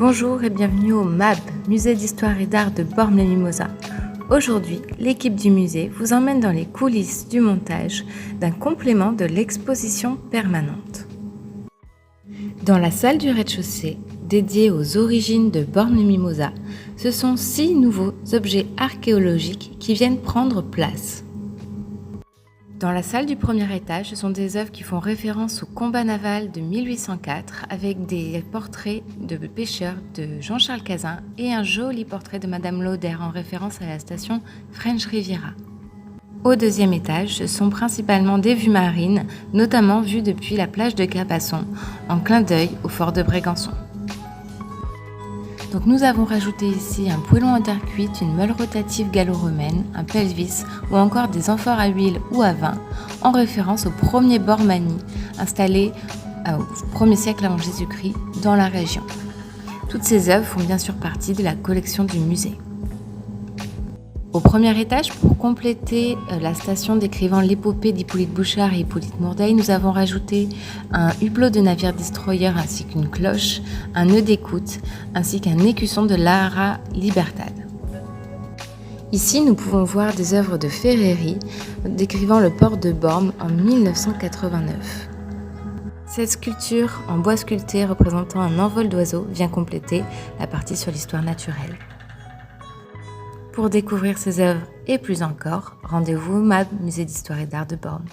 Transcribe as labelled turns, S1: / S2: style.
S1: Bonjour et bienvenue au MAB, Musée d'Histoire et d'Art de Bormes-les-Mimosas. Aujourd'hui, l'équipe du musée vous emmène dans les coulisses du montage d'un complément de l'exposition permanente. Dans la salle du rez-de-chaussée, dédiée aux origines de Bormes-les-Mimosas, ce sont 6 nouveaux objets archéologiques qui viennent prendre place. Dans la salle du premier étage, ce sont des œuvres qui font référence au combat naval de 1804 avec des portraits de pêcheurs de Jean-Charles Cazin et un joli portrait de Madame Lauder en référence à la station French Riviera. Au deuxième étage, ce sont principalement des vues marines, notamment vues depuis la plage de Capasson, en clin d'œil au fort de Brégançon. Donc nous avons rajouté ici un poêlon en terre cuite, une meule rotative gallo-romaine, un pelvis ou encore des amphores à huile ou à vin en référence au premier Bormani installé au 1er siècle avant Jésus-Christ dans la région. Toutes ces œuvres font bien sûr partie de la collection du musée. Au premier étage, pour compléter la station décrivant l'épopée d'Hippolyte Bouchard et Hippolyte Mourdeil, nous avons rajouté un hublot de navire-destroyer ainsi qu'une cloche, un nœud d'écoute ainsi qu'un écusson de Lara Libertad. Ici, nous pouvons voir des œuvres de Ferreri décrivant le port de Bormes en 1989. Cette sculpture en bois sculpté représentant un envol d'oiseaux vient compléter la partie sur l'histoire naturelle. Pour découvrir ces œuvres et plus encore, rendez-vous au MAB, Musée d'Histoire et d'Art de Bormes.